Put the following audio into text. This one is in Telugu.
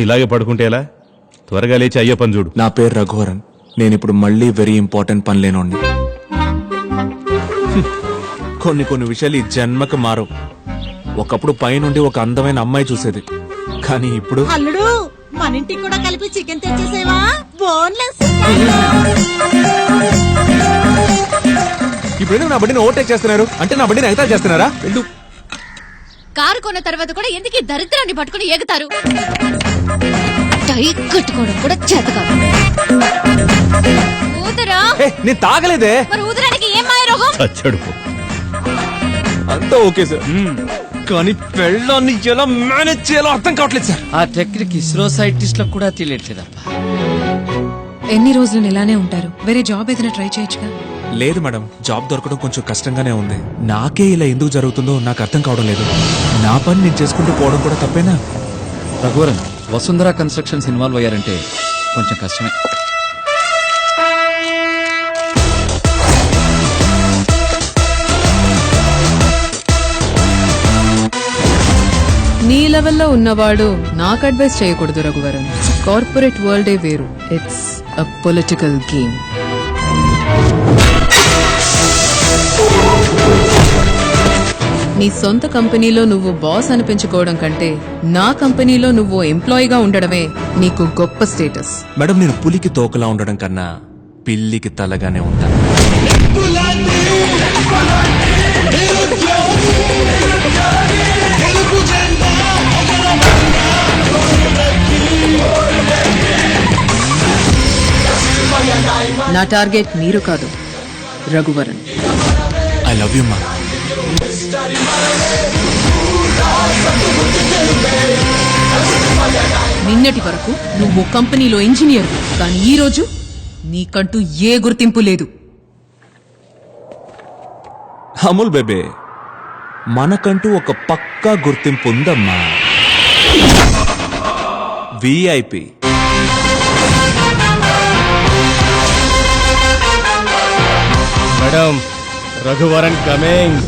ఇలాగే పడుకుంటే ఎలా? త్వరగా లేచి అయ్యే పని చూడు. నా పేరు రఘువరన్. నేను ఇప్పుడు మళ్ళీ వెరీ ఇంపార్టెంట్ పని లేనోండి. కొన్ని విషయాలు ఈ జన్మకు మారవు. ఒకప్పుడు పైనుండి ఒక అందమైన అమ్మాయి చూసేది, కానీ ఇప్పుడు అల్లుడు మన ఇంటికి కూడా కలిపి చికెన్ తెచ్చేసేవా? బోన్లెస్. ఇప్పుడు నా బండిని ఓవర్టేక్ చేస్తున్నారు అంటే నా బండిని ఎగతాళి చేస్తున్నారా? కారు కొన్న తర్వాత కూడా ఎందుకు ఈ దరిద్రాన్ని పట్టుకుని ఎగుతారు? టై కట్టుకోవడం కూడా చేత కాదు. ఊదరా? నేను తాగలేదే. మరి ఊదరానికి ఏం మాయ రోగం? చచ్చాడు పో. అంతా ఓకే సార్, కానీ పెళ్ళాన్ని ఎలా మేనేజ్ చేయాలో అర్థం కావట్లేదు సార్. ఆ టెక్నిక్ ఇస్రో సైంటిస్ట్లకు కూడా తెలియట్లేదప్పా. ఎన్ని రోజులు ఇలానే ఉంటారు? వేరే జాబ్ ఏదైనా ట్రై చేయొచ్చుగా? లేదు మేడం, జాబ్ దొరకడం కొంచెం కష్టంగానే ఉంది. నాకే ఇలా ఎందుకు జరుగుతుందో నాకు అర్థం కావడం లేదు. నా పని నేను చేసుకుంటూ పోవడం కూడా తప్పేనా? రఘువరన్, వసుంధర కన్స్ట్రక్షన్స్ ఇన్వాల్వ్ అయ్యారంటే కొంచెం కష్టమే. నీ లెవెల్లో ఉన్నవాడు నాకు అడ్వైస్ చేయకూడదు రఘువరన్. కార్పొరేట్ వరల్డే వేరు. It's a political game. నీ సొంత కంపెనీలో నువ్వు బాస్ అనిపించుకోవడం కంటే నా కంపెనీలో నువ్వు ఎంప్లాయీగా ఉండడమే నీకు గొప్ప స్టేటస్. మేడం, నేను పులికి తోకలా ఉండడం కన్నా పిల్లికి తలగానే ఉంటాను. నా టార్గెట్ మీరు కాదు, రఘువరన్. ఐ లవ్ యూ మా. నిన్నటి వరకు నువ్వు కంపెనీలో ఇంజనీర్, కానీ ఈ రోజు నీకంటూ ఏ గుర్తింపు లేదు. అమూల్ బేబే, మనకంటూ ఒక పక్కా గుర్తింపు ఉందమ్మా. విఐపి. Madam, Raghuvaran coming.